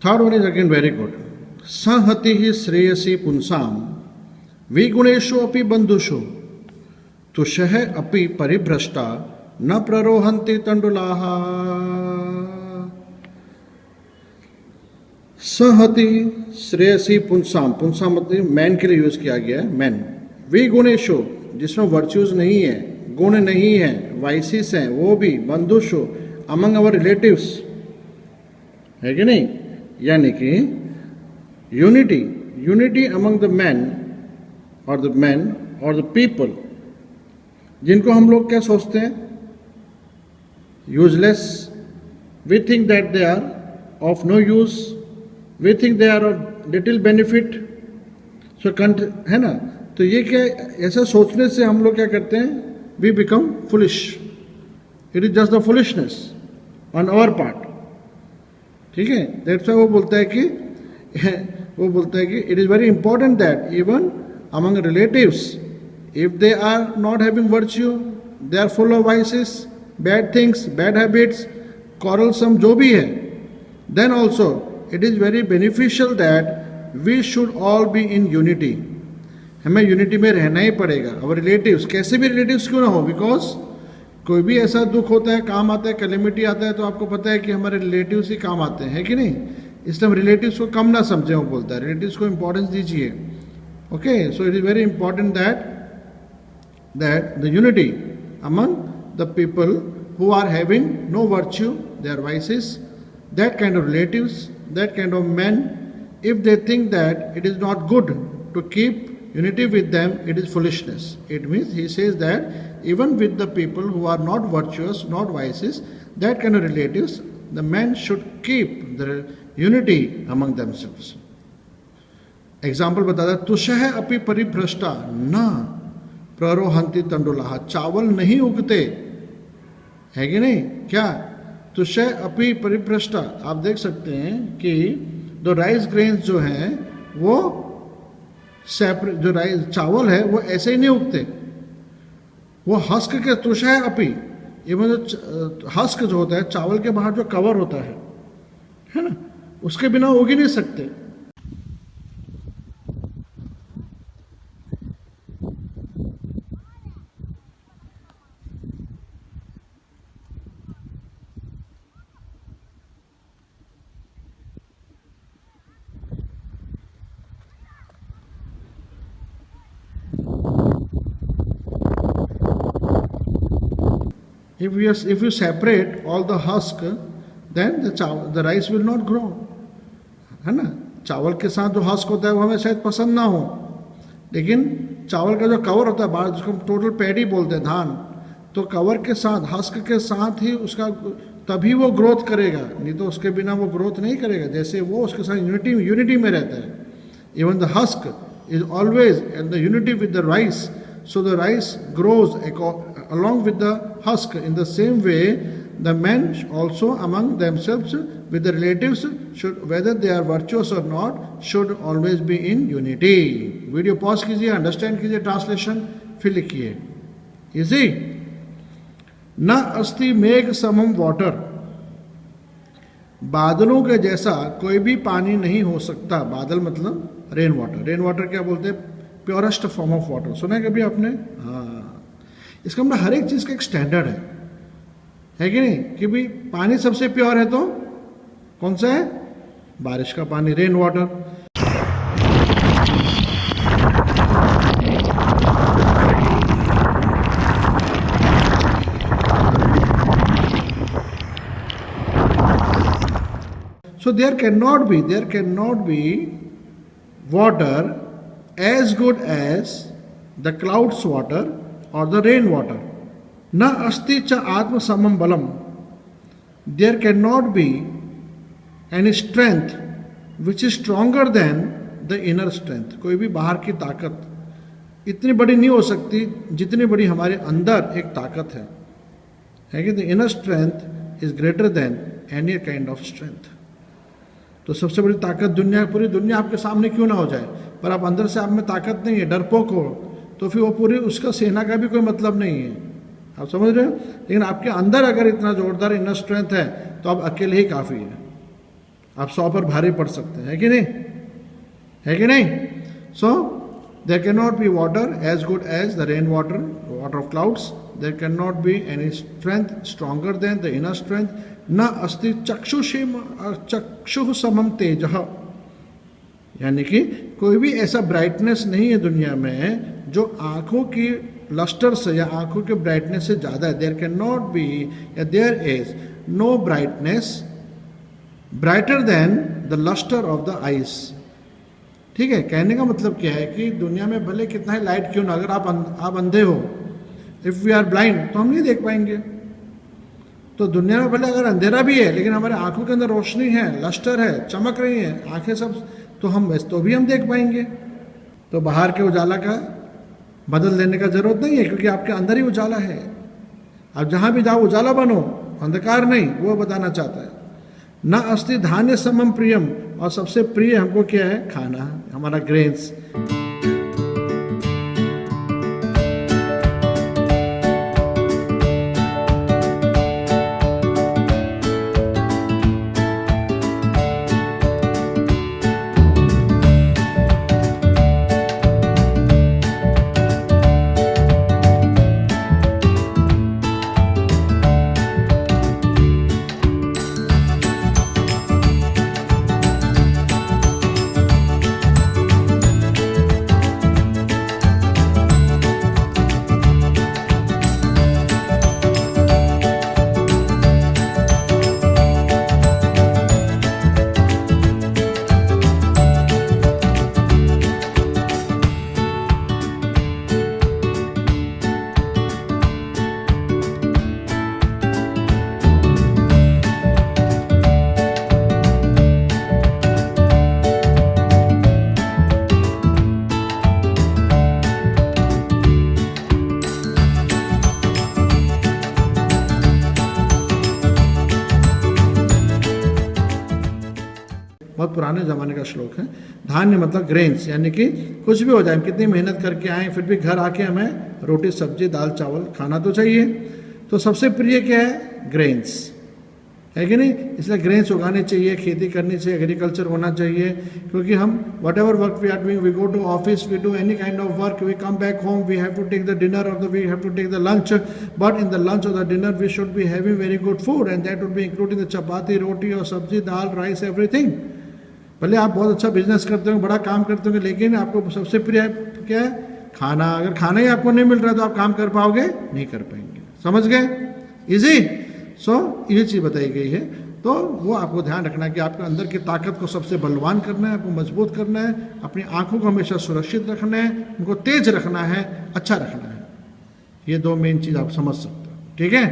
Third one is again very good. Sahati Shreyasi पुंसाम विगुणेशु अपि बंधुषु तुषः अपि परिभ्रष्टा न प्ररोहन्ति तंडुलाः. सहति श्रेयसी पुंसाम, पुंसाम मतलब मैन के लिए यूज किया गया है. मैन विगुणेशु जिसमें वर्च्यूज नहीं है, गुण नहीं है, वाइसिस हैं, वो भी बंधुषु अमंग अवर रिलेटिव्स है कि नहीं. यानी कि यूनिटी अमंग द मैन और द पीपल, जिनको हम लोग क्या सोचते हैं, useless. We think that they are of no use, we think they are of little benefit. So है ना. तो ये क्या, ऐसा सोचने से हम लोग क्या करते हैं, we become foolish. It is just the foolishness on our part. ठीक है. दैट्स व्हाई वो बोलता है कि it is very important that even among relatives if they are not having virtue, they are full of vices, bad things, bad habits, quarrelsome जो भी है, then also it is very beneficial that we should all be in unity. हमें unity में रहना ही पड़ेगा. और relatives, कैसे भी रिलेटिव्स क्यों ना हो, बिकॉज कोई भी ऐसा दुख होता है, काम आता है, कैलेमिटी आता है, तो आपको पता है कि हमारे रिलेटिव्स ही काम आते हैं, कि नहीं. इसलिए हम रिलेटिव्स को कम ना समझें. वो बोलता है रिलेटिव्स को इंपॉर्टेंस दीजिए. Okay. So it is very important that the unity among the people who are having no virtue, they are vices, that kind of relatives, that kind of men, if they think that it is not good to keep unity with them, it is foolishness. It means he says that even with the people who are not virtuous, not vices, that kind of relatives, the men should keep the unity among themselves. Example बताता, तुषः अपि परिभ्रष्टा न प्ररोहन्ति तंडुलाः. चावल नहीं उगते, है कि नहीं. क्या, तुषः अपि परिभ्रष्टा. आप देख सकते हैं कि जो राइस ग्रेन्स जो हैं वो सेपरेट, जो राइस चावल है वो ऐसे ही नहीं उगते, वो हस्क के. तुषः अपि, इवन जो हस्क जो होता है, चावल के बाहर जो कवर होता है ना, उसके बिना उग ही नहीं सकते. If you separate all the husk, then the rice will not grow. है ना. चावल के साथ जो हस्क होता है वो हमें शायद पसंद ना हो, लेकिन चावल का जो कवर होता है बाहर, जिसको हम टोटल पैडी बोलते हैं, धान, तो कवर के साथ, हस्क के साथ ही उसका तभी वो ग्रोथ करेगा, नहीं तो उसके बिना वो ग्रोथ नहीं करेगा. जैसे वो उसके साथ यूनिटी में रहता है. Even the husk is always in the unity with the rice, so the rice grows along with the husk. In the same way, the men also among themselves with the relatives should, whether they are virtuous or not, should always be in unity. Video pause कीजिए, understand कीजिए translation, फिर लिखिए. Easy. न अस्ति मेघ समम water, बादलों के जैसा कोई भी पानी नहीं हो सकता. बादल मतलब रेन वाटर. रेन वाटर क्या बोलते हैं, प्योरेस्ट फॉर्म ऑफ वाटर. सुना है कभी आपने. हाँ, इसका मतलब हर एक चीज का एक स्टैंडर्ड है कि नहीं. कि भाई पानी सबसे प्योर है तो कौन सा है, बारिश का पानी, rain water. So there cannot be water as good as the clouds water or the rain water. Na asti cha atma samam balam. There cannot be any strength which is stronger than the inner strength. कोई भी बाहर की ताकत इतनी बड़ी नहीं हो सकती जितनी बड़ी हमारे अंदर एक ताकत है कि the inner strength is greater than any kind of strength. तो सबसे बड़ी ताकत दुनिया, पूरी दुनिया आपके सामने क्यों ना हो जाए, पर आप अंदर से आप में ताकत नहीं है, डरपोक हो, तो फिर वो पूरी उसका सेना का भी कोई मतलब नहीं है. आप समझ रहे हो. लेकिन आपके अंदर अगर इतना जोरदार इनर स्ट्रेंथ है तो आप अकेले ही काफ़ी है. आप 100 पर भारी पड़ सकते हैं, है कि नहीं, है कि नहीं। So there can not be water as good as the rain water, water of clouds. There can not be any strength stronger than the inner strength. न अस्ति चक्षु समम तेजः, यानी कि कोई भी ऐसा ब्राइटनेस नहीं है दुनिया में जो आंखों की लस्टर से या आंखों के ब्राइटनेस से ज़्यादा है। देयर कैन नॉट बी या there is no brightness brighter than the lustre of the eyes. ठीक है, कहने का मतलब क्या है कि दुनिया में भले कितना ही लाइट क्यों ना, अगर आप अंधे हो, इफ़ वी आर ब्लाइंड, तो हम नहीं देख पाएंगे। तो दुनिया में भले अगर अंधेरा भी है लेकिन हमारे आंखों के अंदर रोशनी है, लस्टर है, चमक रही है आंखें सब, तो हम बस तो भी हम देख पाएंगे। तो बाहर के उजाला का बदल देने का जरूरत नहीं है, क्योंकि आपके अंदर ही उजाला है। आप जहां भी जाओ उजाला बनो, अंधकार नहीं, वो बताना चाहता है। न अस्ति धान्य समम प्रियम, और सबसे प्रिय हमको क्या है, खाना, हमारा ग्रेन्स। बहुत पुराने ज़माने का श्लोक है। धान्य मतलब ग्रेन्स, यानी कि कुछ भी हो जाए, हम कितनी मेहनत करके आए, फिर भी घर आके हमें रोटी सब्जी दाल चावल खाना तो चाहिए। तो सबसे प्रिय क्या है, ग्रेन्स, है कि नहीं। इसलिए ग्रेन्स उगाने चाहिए, खेती करनी चाहिए, एग्रीकल्चर होना चाहिए। क्योंकि हम whatever work we are doing, we go to office, we do any kind of work, we come back home, we have to take the dinner और we have to take the lunch, but in the lunch और the dinner we should be having very good food, and that would be including the chapati, roti और सब्जी, दाल, rice, everything. भले आप बहुत अच्छा business करते हो, बड़ा काम करते होंगे, लेकिन आपको सबसे प्रिय क्या है, खाना। अगर खाना ही आपको नहीं मिल रहा है तो आप काम कर पाओगे, नहीं कर पाएंगे। समझ गए, इजी। सो ये चीज़ बताई गई है। तो वो आपको ध्यान रखना है कि आपके अंदर की ताकत को सबसे बलवान करना है, आपको मजबूत करना है, अपनी आंखों को हमेशा सुरक्षित रखना है, उनको तेज रखना है, अच्छा रखना है। ये दो मेन चीज़ आप समझ सकते हो, ठीक है।